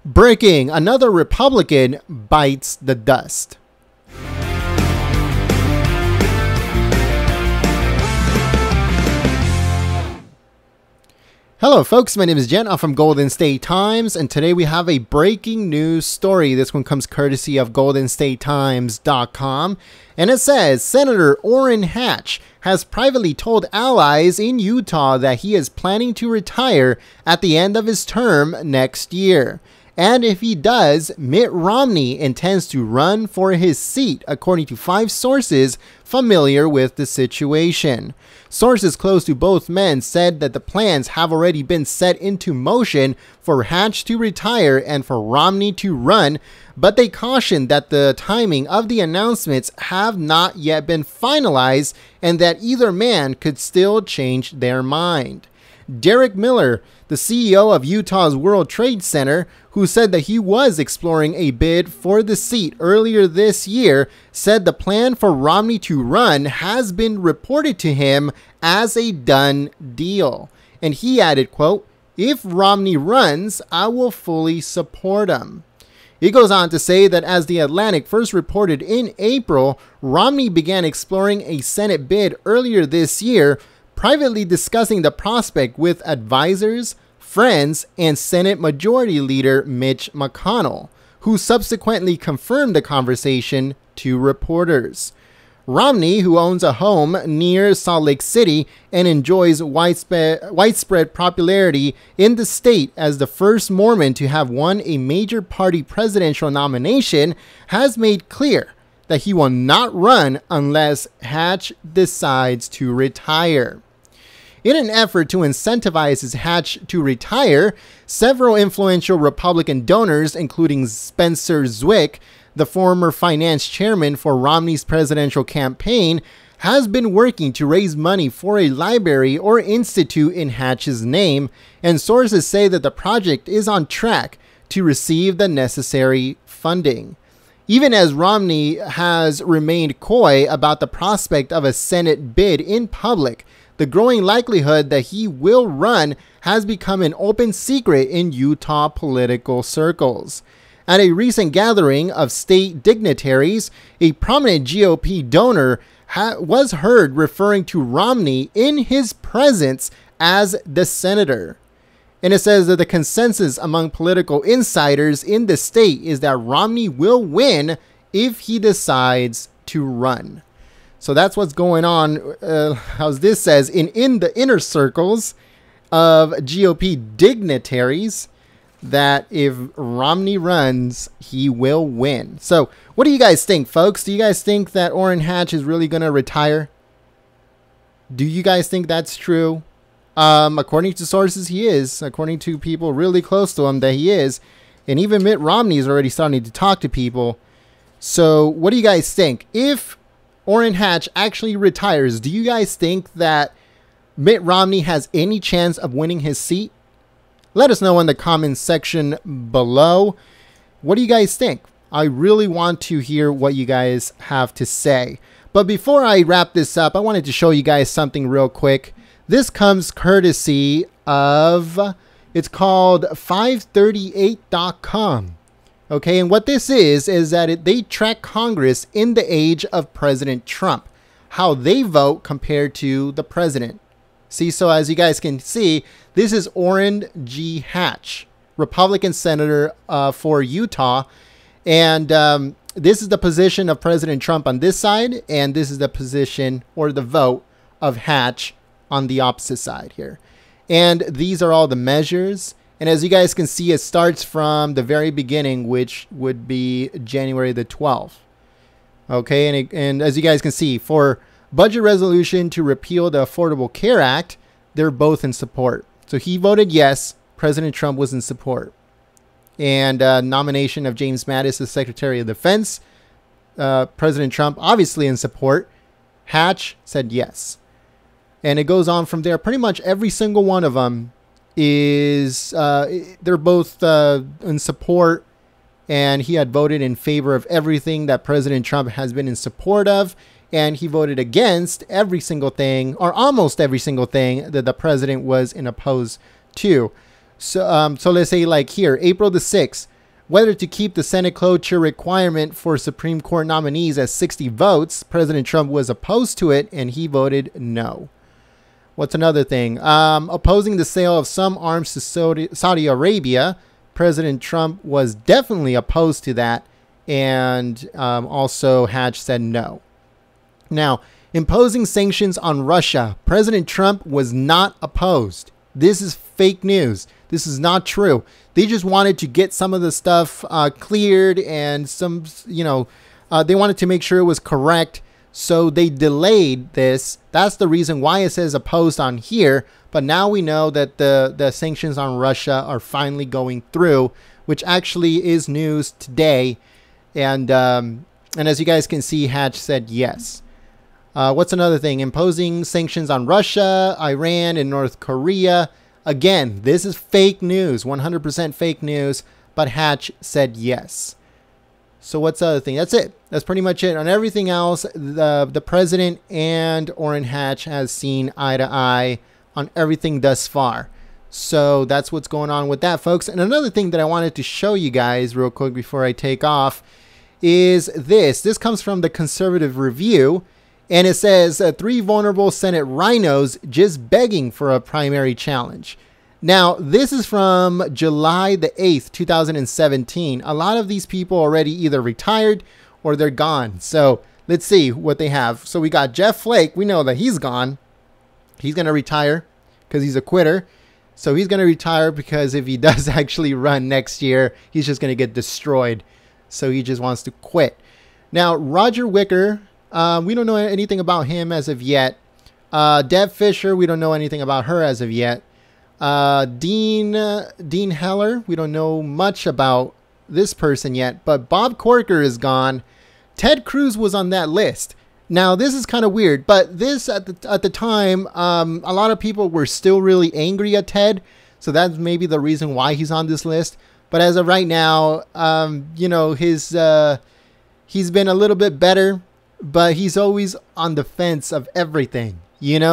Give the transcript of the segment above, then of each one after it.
Breaking, another Republican bites the dust. Hello folks, my name is Jen. I'm from Golden State Times, and today we have a breaking news story. This one comes courtesy of GoldenStateTimes.com, and it says, Senator Orrin Hatch has privately told allies in Utah that he is planning to retire at the end of his term next year. And if he does, Mitt Romney intends to run for his seat, according to 5 sources familiar with the situation. Sources close to both men said that the plans have already been set into motion for Hatch to retire and for Romney to run, but they cautioned that the timing of the announcements have not yet been finalized and that either man could still change their mind. Derek Miller, the CEO of Utah's World Trade Center, who said that he was exploring a bid for the seat earlier this year, said the plan for Romney to run has been reported to him as a done deal. And he added, quote, "If Romney runs, I will fully support him." He goes on to say that as The Atlantic first reported in April, Romney began exploring a Senate bid earlier this year, privately discussing the prospect with advisors, friends, and Senate Majority Leader Mitch McConnell, who subsequently confirmed the conversation to reporters. Romney, who owns a home near Salt Lake City and enjoys widespread popularity in the state as the first Mormon to have won a major party presidential nomination, has made clear that he will not run unless Hatch decides to retire. In an effort to incentivize Hatch to retire, several influential Republican donors, including Spencer Zwick, the former finance chairman for Romney's presidential campaign, has been working to raise money for a library or institute in Hatch's name, and sources say that the project is on track to receive the necessary funding. Even as Romney has remained coy about the prospect of a Senate bid in public, the growing likelihood that he will run has become an open secret in Utah political circles. At a recent gathering of state dignitaries, a prominent GOP donor was heard referring to Romney in his presence as the senator. And it says that the consensus among political insiders in the state is that Romney will win if he decides to run. So that's what's going on, as this says, in the inner circles of GOP dignitaries, that if Romney runs, he will win. So what do you guys think, folks? Do you guys think that Orrin Hatch is really going to retire? Do you guys think that's true? According to sources, he is. According to people really close to him, that he is. And even Mitt Romney is already starting to talk to people. So what do you guys think? If Orrin Hatch actually retires, do you guys think that Mitt Romney has any chance of winning his seat? Let us know in the comments section below. What do you guys think? I really want to hear what you guys have to say. But before I wrap this up, I wanted to show you guys something real quick. This comes courtesy of, it's called 538.com. Okay, and what this is that they track Congress in the age of President Trump, how they vote compared to the president. See, so as you guys can see, this is Orrin G. Hatch, Republican senator for Utah. And this is the position of President Trump on this side, and this is the position or the vote of Hatch on the opposite side here. And these are all the measures. And as you guys can see, it starts from the very beginning, which would be January the 12th. Okay, and as you guys can see, for budget resolution to repeal the Affordable Care Act, they're both in support. So he voted yes. President Trump was in support. And nomination of James Mattis as Secretary of Defense, President Trump obviously in support. Hatch said yes. And it goes on from there. Pretty much every single one of them is, they're both in support, and he had voted in favor of everything that President Trump has been in support of, and he voted against every single thing, or almost every single thing, that the president was in opposed to. So let's say, like here, April the 6th, whether to keep the Senate cloture requirement for Supreme Court nominees at 60 votes. President Trump was opposed to it, and he voted no. What's another thing? Opposing the sale of some arms to Saudi Arabia. President Trump was definitely opposed to that, and also Hatch said no. Now, imposing sanctions on Russia. President Trump was not opposed. This is fake news. This is not true. They just wanted to get some of the stuff cleared, and some, they wanted to make sure it was correct. So they delayed this. That's the reason why it says opposed on here. But now we know that the sanctions on Russia are finally going through, which actually is news today. And as you guys can see, Hatch said yes. What's another thing? Imposing sanctions on Russia, Iran, and North Korea. Again, this is fake news, 100% fake news. But Hatch said yes. So what's the other thing? That's it. That's pretty much it. On everything else, the president and Orrin Hatch has seen eye to eye on everything thus far. So that's what's going on with that, folks. And another thing that I wanted to show you guys real quick before I take off is this. This comes from the Conservative Review, and it says 3 vulnerable Senate rhinos just begging for a primary challenge. Now, this is from July the 8th, 2017. A lot of these people already either retired or they're gone. So let's see what they have. So we got Jeff Flake. We know that he's gone. He's going to retire because he's a quitter. So he's going to retire because if he does actually run next year, he's just going to get destroyed. So he just wants to quit. Now, Roger Wicker, we don't know anything about him as of yet. Deb Fischer, we don't know anything about her as of yet. Dean Heller, we don't know much about this person yet, but Bob Corker is gone. Ted Cruz was on that list. Now, this is kind of weird, but this at the time, a lot of people were still really angry at Ted, so that's maybe the reason why he's on this list. But as of right now, he's been a little bit better, but he's always on the fence of everything.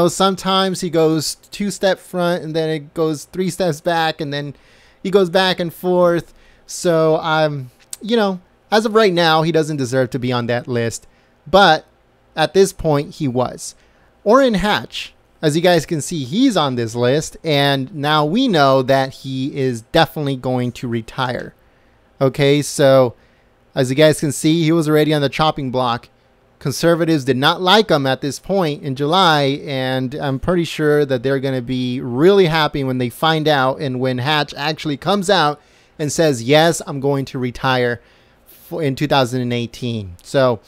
Sometimes he goes 2 steps front and then it goes 3 steps back and then he goes back and forth. So, as of right now, he doesn't deserve to be on that list. But at this point, he was. Orrin Hatch, as you guys can see, he's on this list. And now we know that he is definitely going to retire. Okay, so as you guys can see, he was already on the chopping block. Conservatives did not like him at this point in July, and I'm pretty sure that they're going to be really happy when they find out and when Hatch actually comes out and says, yes, I'm going to retire in 2018. So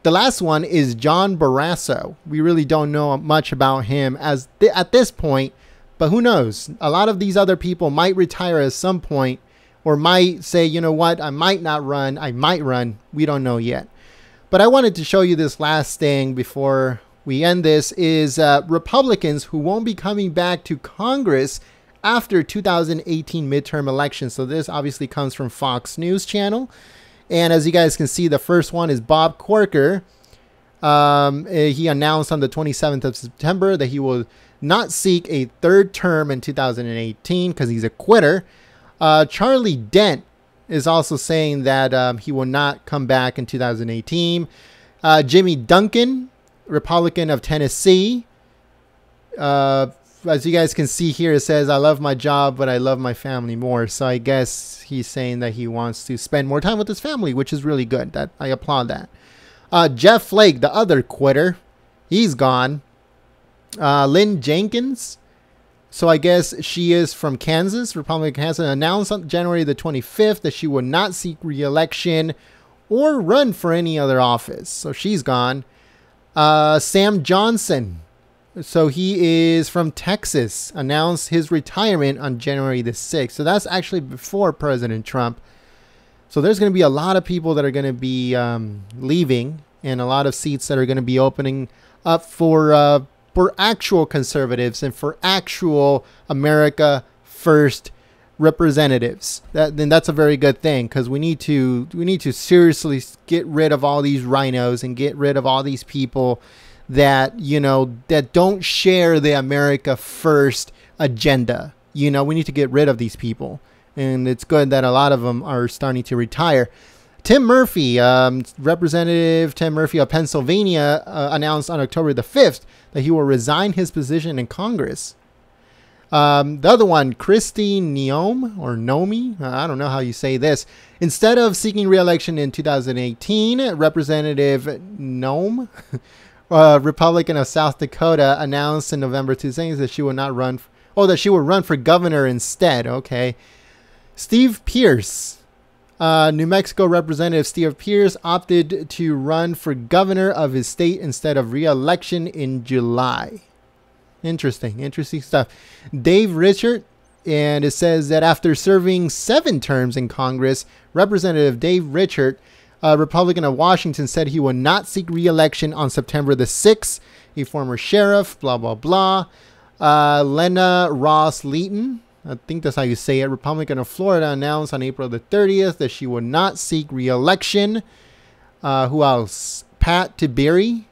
the last one is John Barrasso. We really don't know much about him at this point, but who knows? A lot of these other people might retire at some point or might say, you know what, I might not run, I might run. We don't know yet. But I wanted to show you this last thing before we end this is Republicans who won't be coming back to Congress after 2018 midterm elections. So this obviously comes from Fox News Channel. And as you guys can see, the first one is Bob Corker. He announced on the 27th of September that he will not seek a 3rd term in 2018 because he's a quitter. Charlie Dent is also saying that he will not come back in 2018. Jimmy Duncan, Republican of Tennessee. As you guys can see here, it says, I love my job, but I love my family more. So I guess he's saying that he wants to spend more time with his family, which is really good. That I applaud that. Jeff Flake, the other quitter, he's gone. Lynn Jenkins. So I guess she is from Kansas, Republican of Kansas, announced on January the 25th that she would not seek re-election or run for any other office. So she's gone. Sam Johnson. So he is from Texas, announced his retirement on January the 6th. So that's actually before President Trump. So there's going to be a lot of people that are going to be leaving and a lot of seats that are going to be opening up for actual conservatives and for actual America First representatives. Then that's a very good thing because we need to seriously get rid of all these rhinos and get rid of all these people that that don't share the America First agenda. We need to get rid of these people and it's good that a lot of them are starting to retire. Tim Murphy, Representative Tim Murphy of Pennsylvania, announced on October the 5th that he will resign his position in Congress. The other one, Kristi Noem, I don't know how you say this. Instead of seeking re-election in 2018, Representative Noem, Republican of South Dakota, announced in November 2000 that she would not run. That she would run for governor instead. Okay. Steve Pearce, New Mexico Representative Steve Pearce, opted to run for governor of his state instead of re-election in July. Interesting stuff. Dave Richert, and it says that after serving 7 terms in Congress, Representative Dave Richert, a Republican of Washington, said he will not seek re-election on September the 6th. A former sheriff, blah, blah, blah. Lena Ross Leeton, I think that's how you say it, Republican of Florida, announced on April the 30th that she would not seek re-election. Who else? Pat Tiberi,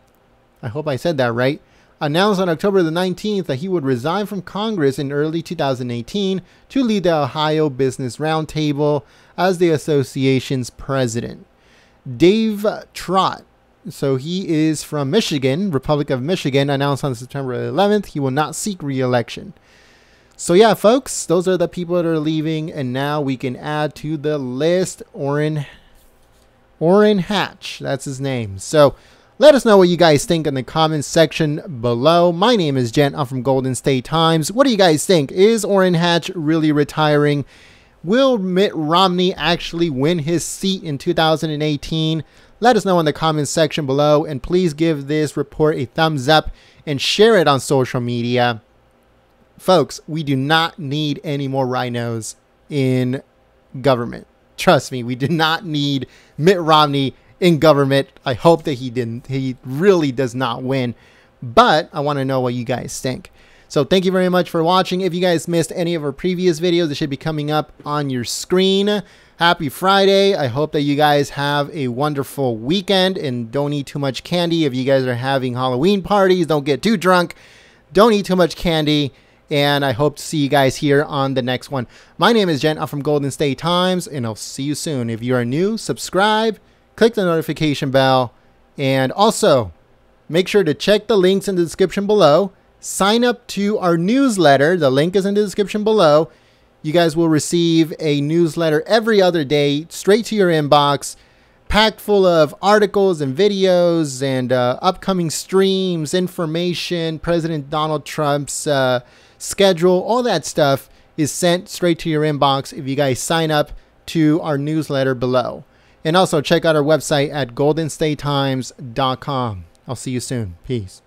I hope I said that right, announced on October the 19th that he would resign from Congress in early 2018 to lead the Ohio Business Roundtable as the association's president. Dave Trott, so he is from Michigan, Republic of Michigan, announced on September 11th he will not seek re-election. So yeah, folks, those are the people that are leaving, and now we can add to the list Orrin Hatch. That's his name. So let us know what you guys think in the comments section below. My name is Jen. I'm from Golden State Times. What do you guys think? Is Orrin Hatch really retiring? Will Mitt Romney actually win his seat in 2018? Let us know in the comments section below, and please give this report a thumbs up and share it on social media. Folks, we do not need any more rhinos in government. Trust me, we do not need Mitt Romney in government. I hope that he really does not win, but I want to know what you guys think. So thank you very much for watching. If you guys missed any of our previous videos, it should be coming up on your screen. Happy Friday. I hope that you guys have a wonderful weekend and don't eat too much candy. If you guys are having Halloween parties, don't get too drunk. Don't eat too much candy. And I hope to see you guys here on the next one. My name is Jen. I'm from Golden State Times, and I'll see you soon. If you are new, subscribe, click the notification bell, and also make sure to check the links in the description below. Sign up to our newsletter. The link is in the description below. You guys will receive a newsletter every other day straight to your inbox, packed full of articles and videos and upcoming streams, information, President Donald Trump's schedule, all that stuff is sent straight to your inbox if you guys sign up to our newsletter below. And also check out our website at goldenstatetimes.com. I'll see you soon. Peace.